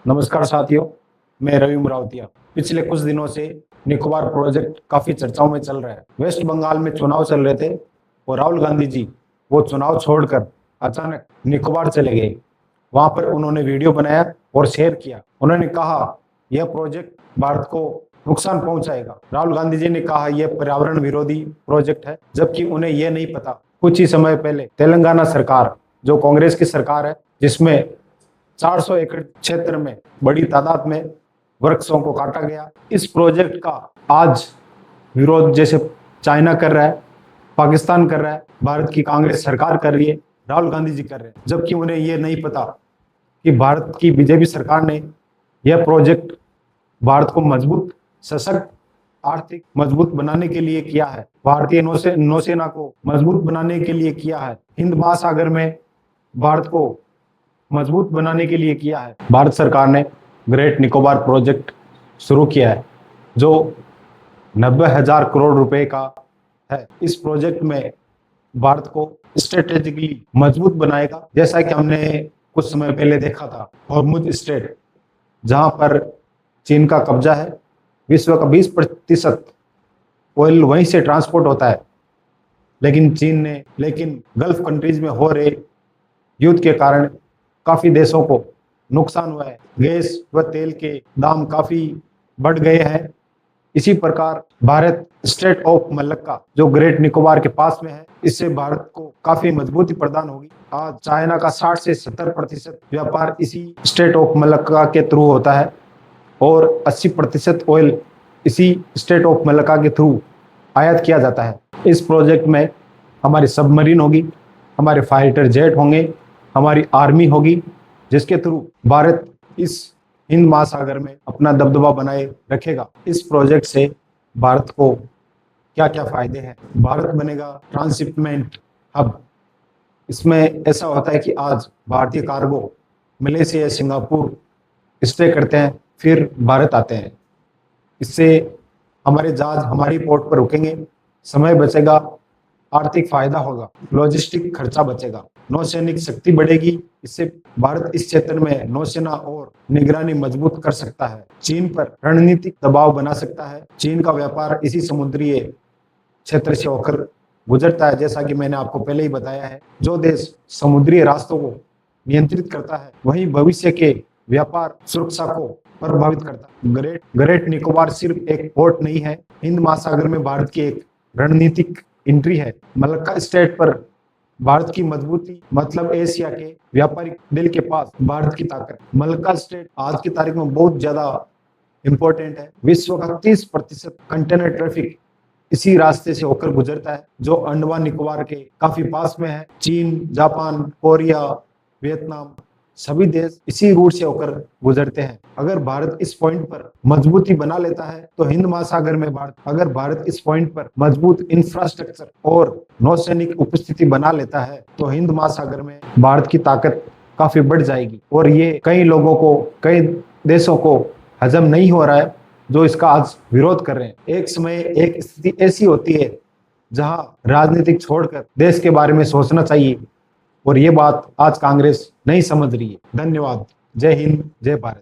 नमस्कार साथियों, मैं रवि मुरावतिया। पिछले कुछ दिनों से निकोबार प्रोजेक्ट काफी चर्चाओं में चल रहा है। वेस्ट बंगाल में चुनाव चल रहे थे और राहुल गांधी जी वो चुनाव छोड़कर अचानक निकोबार चले गए। वहां पर उन्होंने वीडियो बनाया और शेयर किया। उन्होंने कहा यह प्रोजेक्ट भारत को नुकसान पहुंचाएगा। राहुल गांधी जी ने कहा यह पर्यावरण विरोधी प्रोजेक्ट है, जबकि उन्हें यह नहीं पता कुछ ही समय पहले तेलंगाना सरकार, जो कांग्रेस की सरकार है, जिसमें 400 एकड़ क्षेत्र में बड़ी तादाद में वृक्षों को काटा गया, इस प्रोजेक्ट का आज विरोध जैसे चाइना कर रहा है, पाकिस्तान कर रहा है, भारत की कांग्रेस सरकार कर रही है, राहुल गांधी जी कर रहे हैं, जबकि उन्हें यह नहीं पता कि भारत की बीजेपी सरकार ने यह प्रोजेक्ट भारत को मजबूत, सशक्त, आर्थिक मजबूत बनाने के लिए किया है। भारतीय नौसेना को मजबूत बनाने के लिए किया है। हिंद महासागर में भारत को मजबूत बनाने के लिए किया है। भारत सरकार ने ग्रेट निकोबार प्रोजेक्ट शुरू किया है, जो 90,000 करोड़ रुपए का है। इस प्रोजेक्ट में भारत को स्ट्रेटेजिकली मजबूत बनाएगा, जैसा कि हमने कुछ समय पहले देखा था हॉर्मुज स्ट्रेट, जहां पर चीन का कब्जा है। विश्व का 20% ऑयल वहीं से ट्रांसपोर्ट होता है, लेकिन गल्फ कंट्रीज में हो रहे युद्ध के कारण काफी देशों को नुकसान हुआ है। गैस व तेल के दाम काफी बढ़ गए हैं। इसी प्रकार भारत स्ट्रेट ऑफ मलक्का, जो ग्रेट निकोबार के पास में है, इससे भारत को काफी मजबूती प्रदान होगी। आज चाइना का 60 से 70% व्यापार इसी स्ट्रेट ऑफ मलक्का के थ्रू होता है और 80% ऑयल इसी स्ट्रेट ऑफ मलक्का के थ्रू आयात किया जाता है। इस प्रोजेक्ट में हमारी सबमरीन होगी, हमारे फाइटर जेट होंगे, हमारी आर्मी होगी, जिसके थ्रू भारत इस हिंद महासागर में अपना दबदबा बनाए रखेगा। इस प्रोजेक्ट से भारत को क्या क्या फायदे हैं? भारत बनेगा ट्रांसशिपमेंट हब। इसमें ऐसा होता है कि आज भारतीय कार्गो मलेशिया, सिंगापुर स्टे करते हैं, फिर भारत आते हैं। इससे हमारे जहाज हमारी पोर्ट पर रुकेंगे, समय बचेगा, आर्थिक फायदा होगा, लॉजिस्टिक खर्चा बचेगा, नौसैनिक शक्ति बढ़ेगी। इससे भारत इस क्षेत्र में नौसेना और निगरानी मजबूत कर सकता है, चीन पर रणनीतिक दबाव बना सकता है। चीन का व्यापार इसी समुद्रीय क्षेत्र से होकर गुजरता है, जैसा कि मैंने आपको पहले ही बताया है। जो देश समुद्री रास्तों को नियंत्रित करता है, वही भविष्य के व्यापार सुरक्षा को प्रभावित करता है। ग्रेट निकोबार सिर्फ एक पोर्ट नहीं है, हिंद महासागर में भारत की एक रणनीतिक एंट्री है। मलक्का स्ट्रेट पर भारत की मजबूती मतलब एशिया के व्यापारिक दिल के पास भारत की ताकत। मलक्का स्ट्रेट आज की तारीख में बहुत ज्यादा इंपॉर्टेंट है। विश्व का 30% कंटेनर ट्रैफिक इसी रास्ते से होकर गुजरता है, जो अंडमान निकोबार के काफी पास में है। चीन, जापान, कोरिया, वियतनाम, सभी देश इसी रूट से होकर गुजरते हैं। अगर भारत इस पॉइंट पर मजबूती बना लेता है तो हिंद महासागर में अगर भारत इस पॉइंट पर मजबूत इंफ्रास्ट्रक्चर और नौसैनिक उपस्थिति बना लेता है तो हिंद महासागर में भारत की ताकत काफी बढ़ जाएगी। और ये कई लोगों को, कई देशों को हजम नहीं हो रहा है, जो इसका आज विरोध कर रहे हैं। एक समय एक स्थिति ऐसी होती है जहां राजनीतिक छोड़कर देश के बारे में सोचना चाहिए, और ये बात आज कांग्रेस नहीं समझ रही है। धन्यवाद। जय हिंद, जय भारत।